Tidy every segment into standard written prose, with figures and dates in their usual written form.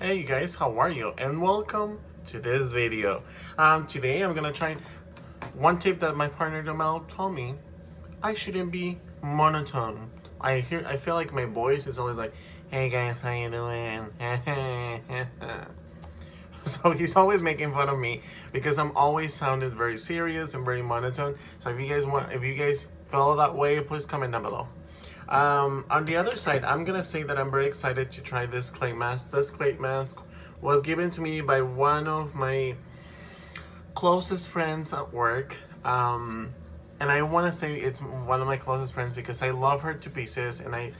Hey you guys, how are you? And welcome to this video. Today I'm gonna try one tip that my partner Jamal told me. I shouldn't be monotone. I feel like my voice is always like, hey guys, how you doing? So he's always making fun of me because I'm always sounding very serious and very monotone. So if you guys feel that way, please comment down below. On the other side, I'm gonna say that I'm very excited to try this clay mask. This clay mask was given to me by one of my closest friends at work. And I want to say it's one of my closest friends because I love her to pieces, and I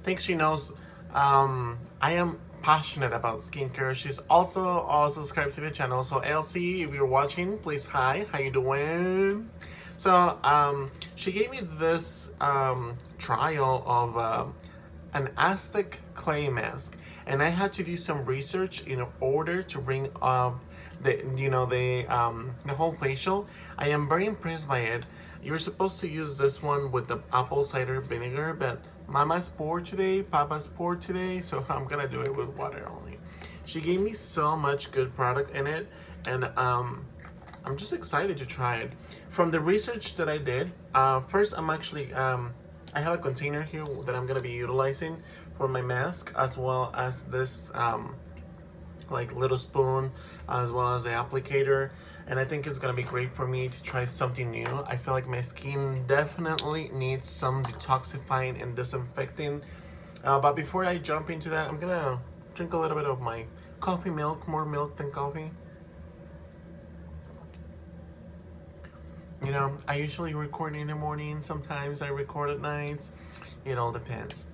think she knows I am passionate about skincare. She's also subscribed to the channel. So Elsie, if you're watching, please hi. How you doing? So she gave me this trial of an Aztec clay mask, and I had to do some research in order to bring up the whole facial. I am very impressed by it. You're supposed to use this one with the apple cider vinegar, but Mama's poor today, Papa's poor today, so I'm gonna do it with water only. She gave me so much good product in it, and I'm just excited to try it. From the research that I did, first I'm actually, I have a container here that I'm gonna be utilizing for my mask, as well as this like little spoon, as well as the applicator. And I think it's gonna be great for me to try something new. I feel like my skin definitely needs some detoxifying and disinfecting. But before I jump into that, I'm gonna drink a little bit of my coffee milk, more milk than coffee. You know, I usually record in the morning, sometimes I record at nights. It all depends.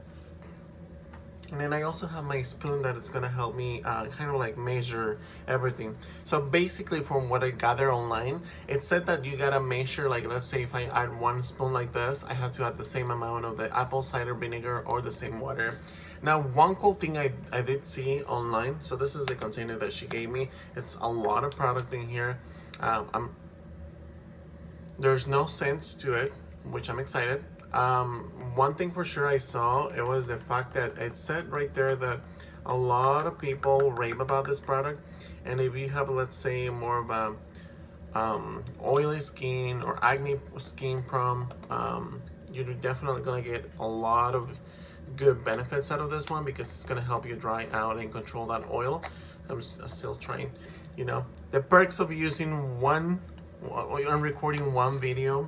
And then I also have my spoon that is gonna help me kind of like measure everything. So basically, from what I gather online, it said that you gotta measure, like, let's say if I add 1 spoon like this, I have to add the same amount of the apple cider vinegar or the same water. Now, one cool thing I did see online, so this is the container that she gave me. It's a lot of product in here. There's no scents to it, which I'm excited. One thing for sure I saw, it was the fact that it said right there that a lot of people rave about this product, and if you have, let's say, more of a oily skin or acne skin prone, you're definitely gonna get a lot of good benefits out of this one because it's gonna help you dry out and control that oil. I'm still trying, you know, the perks of using one and recording one video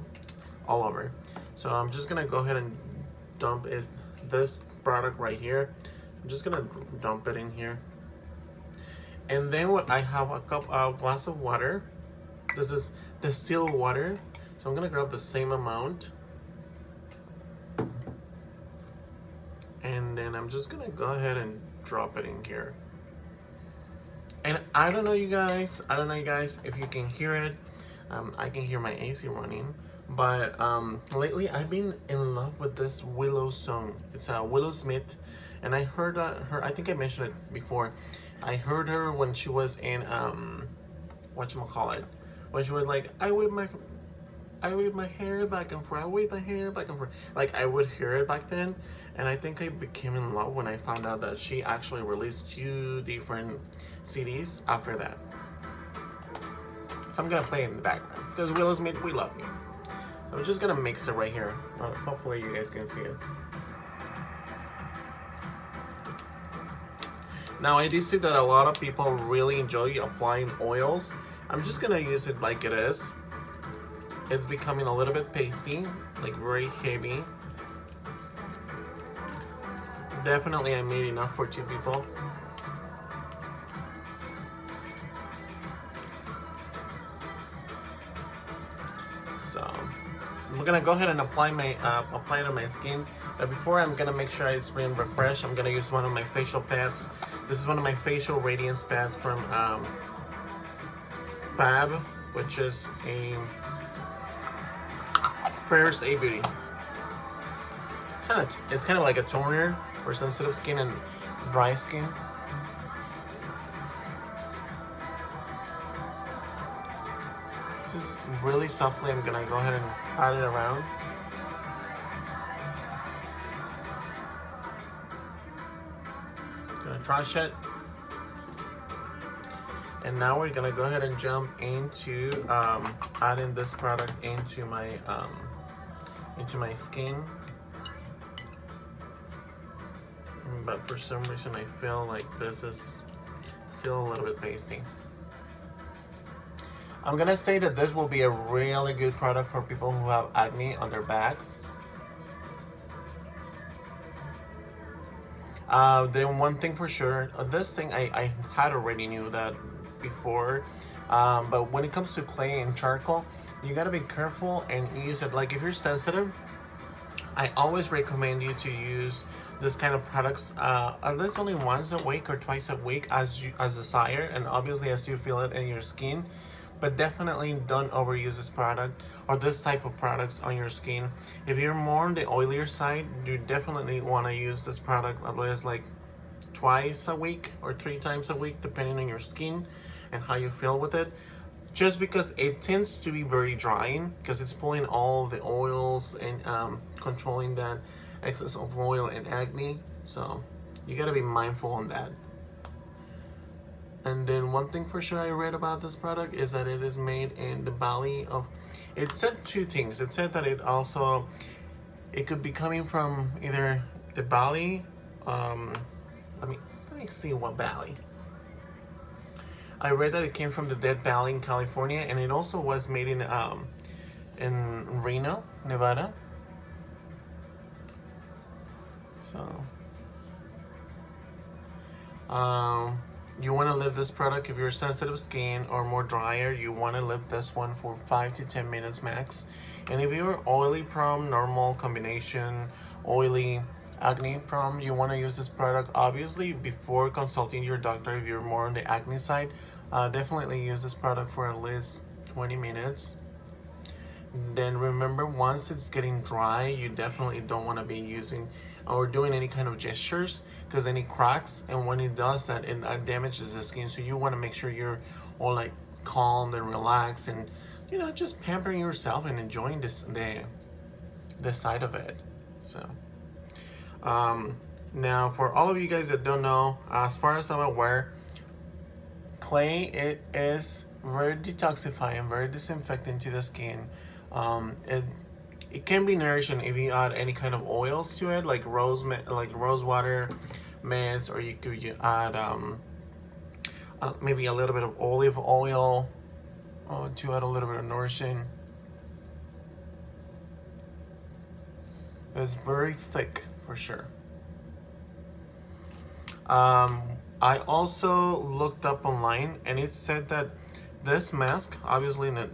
all over. So I'm just gonna go ahead and dump this product right here. I'm just gonna dump it in here. And then what I have a glass of water. This is distilled water. So I'm gonna grab the same amount. And then I'm just gonna go ahead and drop it in here. And I don't know you guys if you can hear it. I can hear my AC running. But lately I've been in love with this Willow song. It's a Willow Smith, and I heard her. I think I mentioned it before. I heard her when she was in whatchamacallit, when she was like, I wave my hair back and forth. I wave my hair back and forth. Like, I would hear it back then, and I think I became in love when I found out that she actually released 2 different CDs after that. I'm gonna play it in the background because Willow Smith, we love you. I'm just gonna mix it right here. Hopefully you guys can see it. Now I do see that a lot of people really enjoy applying oils. I'm just gonna use it like it is. It's becoming a little bit pasty, like very heavy. Definitely I made enough for 2 people. So I'm gonna go ahead and apply it on my skin. But before, I'm gonna make sure it's really refreshed. I'm gonna use one of my facial pads. This is one of my facial radiance pads from Fab, which is a First A Beauty. It's kind of like a toner for sensitive skin and dry skin. Just really softly, I'm gonna go ahead and pat it around. Gonna brush it. And now we're gonna go ahead and jump into adding this product into my skin. But for some reason I feel like this is still a little bit pasty. I'm gonna say that this will be a really good product for people who have acne on their backs. Then one thing for sure, this thing I had already knew that before, but when it comes to clay and charcoal, you gotta be careful and use it. Like if you're sensitive, I always recommend you to use this kind of products at least only once a week or twice a week as desired, and obviously as you feel it in your skin. But definitely don't overuse this product or this type of products on your skin. If you're more on the oilier side, you definitely want to use this product at least like twice a week or 3 times a week, depending on your skin and how you feel with it. Just because it tends to be very drying, because it's pulling all the oils and controlling that excess of oil and acne. So you gotta be mindful on that. And then one thing for sure I read about this product is that it is made in the valley of, it said 2 things. It said that it could be coming from either the valley, let me see what valley. I read that it came from the Death Valley in California, and it also was made in Reno, Nevada. So you want to leave this product if you're sensitive skin or more drier. You want to leave this one for 5 to 10 minutes max. And if you're oily prone, normal combination, oily, acne prone, you want to use this product obviously before consulting your doctor. If you're more on the acne side, definitely use this product for at least 20 minutes. Then remember, once it's getting dry, you definitely don't want to be using or doing any kind of gestures, because then it cracks, and when it does that, it damages the skin. So you want to make sure you're all like calm and relaxed, and you know, just pampering yourself and enjoying the side of it. So now for all of you guys that don't know, as far as I'm aware, clay, it is very detoxifying, very disinfecting to the skin. It can be nourishing if you add any kind of oils to it, like rose water mist, or you could add maybe a little bit of olive oil to add a little bit of nourishing. It's very thick for sure. I also looked up online, and it said that this mask, obviously not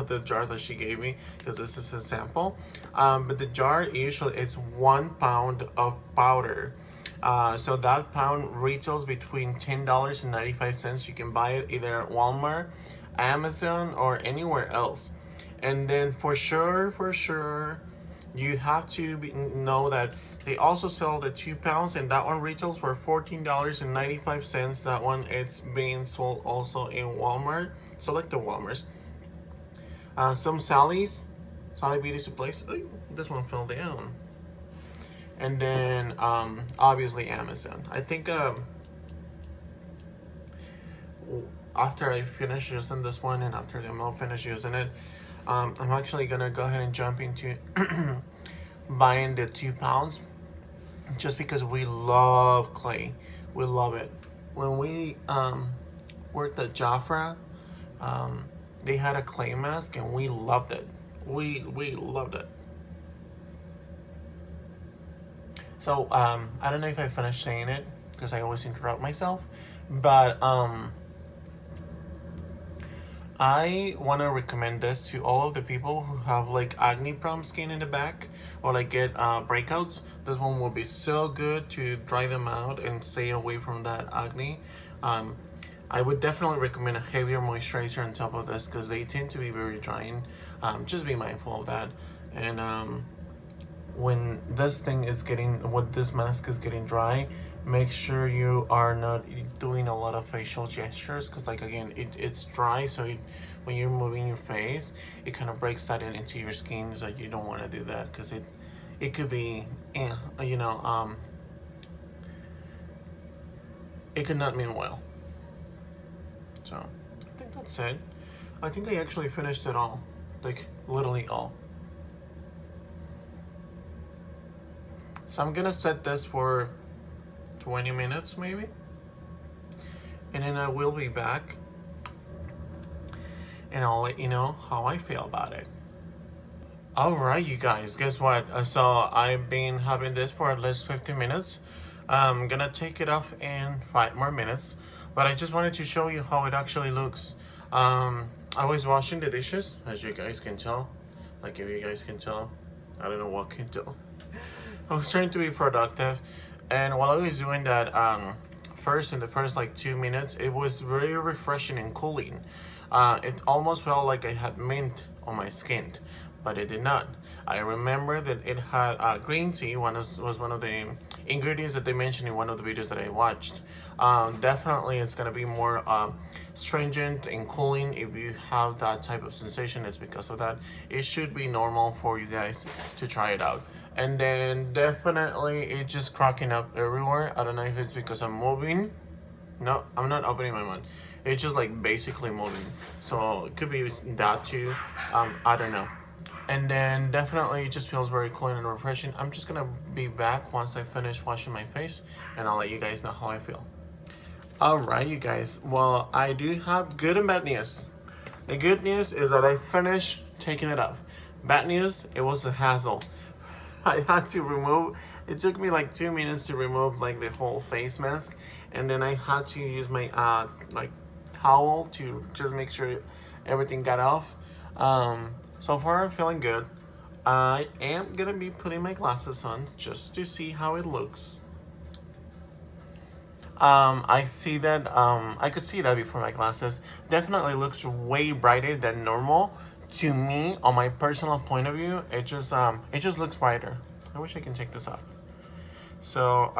the jar that she gave me, because this is a sample, but the jar usually it's 1 pound of powder. So that pound retails between $10.95. You can buy it either at Walmart, Amazon, or anywhere else. And then for sure, you have to know that they also sell the 2 pounds, and that one retails for $14.95. That one, it's being sold also in Walmart, selected Walmarts. Some Sally Beauty Supplies. Oh, this one fell down. And then obviously Amazon. I think after I finish using this one, and after I'm all finished using it, I'm actually gonna go ahead and jump into buying the 2 pounds, just because we love clay. We love it. When we worked at Jafra, they had a clay mask, and we loved it. We loved it. So I don't know if I finished saying it, because I always interrupt myself, but I want to recommend this to all of the people who have like acne prone skin in the back, or like get breakouts. This one will be so good to dry them out and stay away from that acne. I would definitely recommend a heavier moisturizer on top of this, because they tend to be very drying. Just be mindful of that. And when this mask is getting dry, make sure you are not doing a lot of facial gestures, because like again, it's dry, so when you're moving your face, it kind of breaks that into your skin. So you don't want to do that, because it could be it could not mean well. So I think that's it. I think I actually finished it all, like literally all. So I'm gonna set this for 20 minutes maybe, and then I will be back and I'll let you know how I feel about it. Alright, you guys, guess what? So I've been having this for at least 15 minutes. I'm gonna take it off in 5 more minutes, but I just wanted to show you how it actually looks. I was washing the dishes, as you guys can tell. Like, if you guys can tell, I don't know what can tell. I was trying to be productive, and while I was doing that, in the first like 2 minutes, it was very refreshing and cooling. It almost felt like I had mint on my skin, but it did not. I remember that it had green tea. Was one of the ingredients that they mentioned in one of the videos that I watched. Definitely, it's gonna be more stringent and cooling. If you have that type of sensation, it's because of that. It should be normal for you guys to try it out. And then definitely, it's just cracking up everywhere. I don't know if it's because I'm moving. No, I'm not opening my mouth. It's just like basically moving. So it could be that too. I don't know. And then definitely it just feels very clean and refreshing. I'm just gonna be back once I finish washing my face, and I'll let you guys know how I feel. Alright, you guys. Well, I do have good and bad news. The good news is that I finished taking it off. Bad news, it was a hassle. I had to remove, it took me like 2 minutes to remove like the whole face mask, and then I had to use my like towel to just make sure everything got off. So far I'm feeling good. I am gonna be putting my glasses on just to see how it looks. I see that I could see that before my glasses. Definitely looks way brighter than normal. To me, on my personal point of view, it just looks brighter. I wish I can take this off. So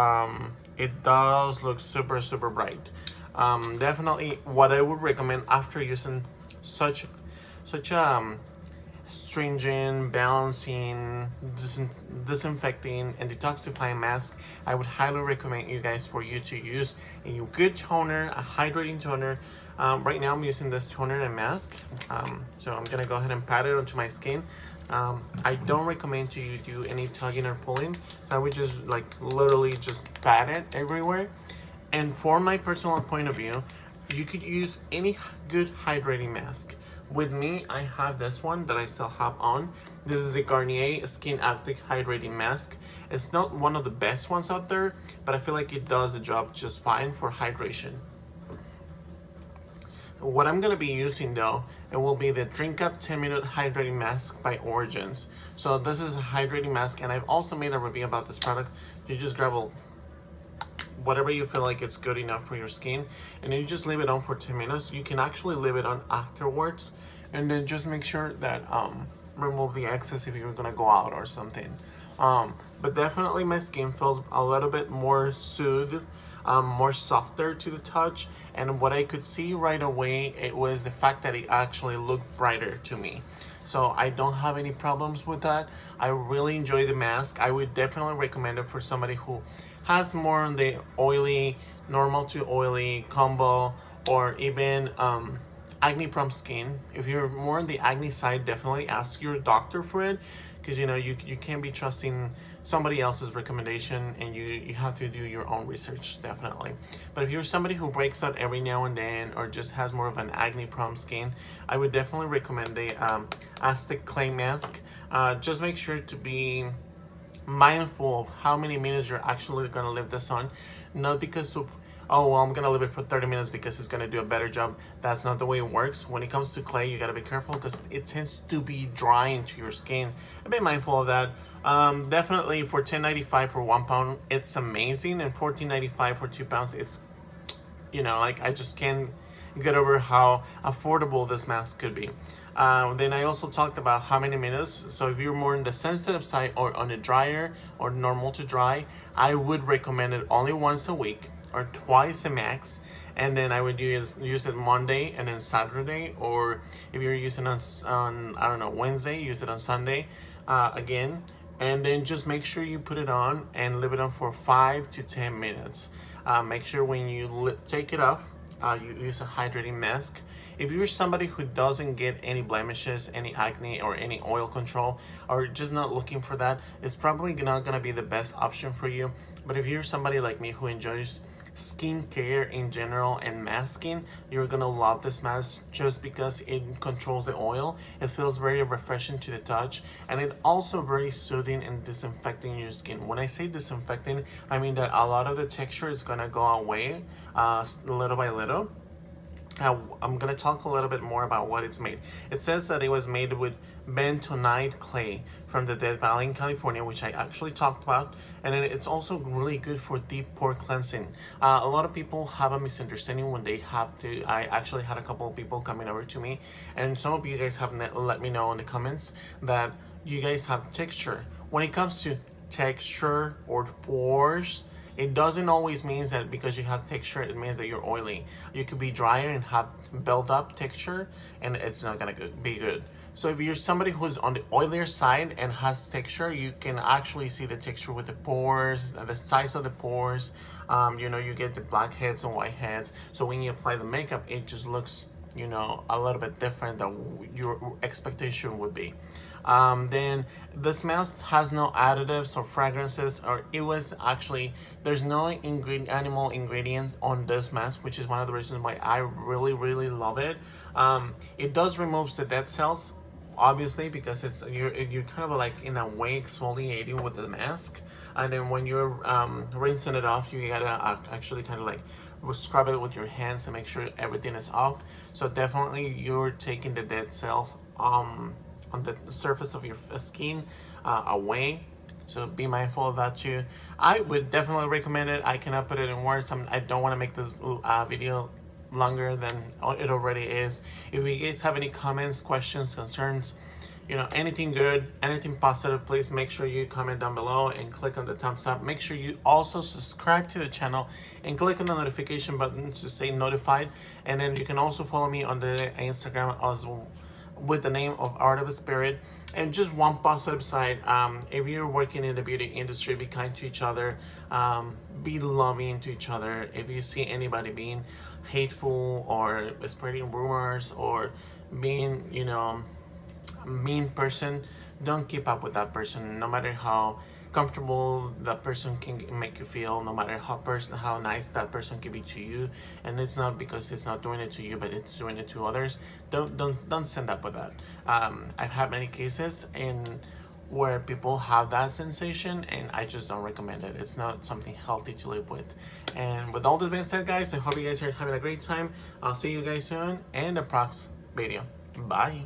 it does look super bright. Definitely what I would recommend after using such stringent, balancing, disinfecting, and detoxifying mask, I would highly recommend you guys for you to use a good toner, a hydrating toner. Right now I'm using this toner and mask, so I'm gonna go ahead and pat it onto my skin. I don't recommend you do any tugging or pulling, so I would just like literally just pat it everywhere. And for my personal point of view, you could use any good hydrating mask. With me, I have this one that I still have on. This is a Garnier Skin Aztec Hydrating Mask. It's not one of the best ones out there, but I feel like it does the job just fine for hydration. What I'm gonna be using though, it will be the Drink Up 10-Minute Hydrating Mask by Origins. So this is a hydrating mask, and I've also made a review about this product. You just grab whatever you feel like it's good enough for your skin, and then you just leave it on for 10 minutes. You can actually leave it on afterwards, and then just make sure that remove the excess if you're gonna go out or something. But definitely my skin feels a little bit more soothed, more softer to the touch, and what I could see right away, it was the fact that it actually looked brighter to me. So I don't have any problems with that. I really enjoy the mask. I would definitely recommend it for somebody who has more on the oily, normal to oily combo, or even acne prone skin. If you're more on the acne side, definitely ask your doctor for it, because you know you can't be trusting somebody else's recommendation, and you have to do your own research, definitely. But if you're somebody who breaks out every now and then, or just has more of an acne prone skin, I would definitely recommend the Aztec clay mask. Just make sure to be mindful of how many minutes you're actually gonna leave this on. Not because of, oh well, I'm gonna leave it for 30 minutes because it's gonna do a better job. That's not the way it works. When it comes to clay, you gotta be careful because it tends to be dry into your skin. Be mindful of that. Definitely for $10.95 for 1 pound, it's amazing, and $14.95 for 2 pounds, it's, you know, like I just can't get over how affordable this mask could be. Then I also talked about how many minutes. So if you're more on the sensitive side or on a drier or normal to dry, I would recommend it only once a week or twice a max. And then I would use it Monday and then Saturday, or if you're using on I don't know, Wednesday, use it on Sunday again. And then just make sure you put it on and leave it on for 5 to 10 minutes. Make sure when you take it off, you use a hydrating mask. If you're somebody who doesn't get any blemishes, any acne, or any oil control, or just not looking for that, it's probably not gonna be the best option for you. But if you're somebody like me who enjoys skincare in general and masking, you're gonna love this mask just because it controls the oil. It feels very refreshing to the touch, and it also very soothing and disinfecting your skin. When I say disinfecting, I mean that a lot of the texture is gonna go away little by little. I'm gonna talk a little bit more about what it's made. It says that it was made with bentonite clay from the Death Valley in California, which I actually talked about, and then it's also really good for deep pore cleansing. A lot of people have a misunderstanding when they have to. I actually had a couple of people coming over to me, and some of you guys have let me know in the comments that you guys have texture. When it comes to texture or pores, it doesn't always mean that because you have texture, it means that you're oily. You could be drier and have built up texture, and it's not gonna be good. So if you're somebody who's on the oilier side and has texture, you can actually see the texture with the pores, the size of the pores. You know, you get the black heads and white heads. So when you apply the makeup, it just looks, you know, a little bit different than your expectation would be. Then this mask has no additives or fragrances, or it was actually, there's no animal ingredients on this mask, which is one of the reasons why I really love it. It does remove the dead cells, obviously, because it's you're kind of like in a way exfoliating with the mask, and then when you're rinsing it off, you gotta actually kind of like scrub it with your hands and make sure everything is off. So definitely you're taking the dead cells on the surface of your skin away. So be mindful of that too. I would definitely recommend it. I cannot put it in words. I don't want to make this video longer than it already is. If you guys have any comments, questions, concerns, you know, anything good, anything positive, please make sure you comment down below and click on the thumbs up. Make sure you also subscribe to the channel and click on the notification button to stay notified. And then you can also follow me on the Instagram as well, with the name of Artofspirit. And just one positive side, if you're working in the beauty industry, be kind to each other, be loving to each other. If you see anybody being hateful or spreading rumors or being, you know, a mean person, don't keep up with that person, no matter how comfortable that person can make you feel, no matter how nice that person can be to you. And it's not because it's not doing it to you, but it's doing it to others. Don't send up with that. I've had many cases where people have that sensation, and I just don't recommend it. It's not something healthy to live with. And with all this being said, guys, I hope you guys are having a great time. I'll see you guys soon in the next video. Bye.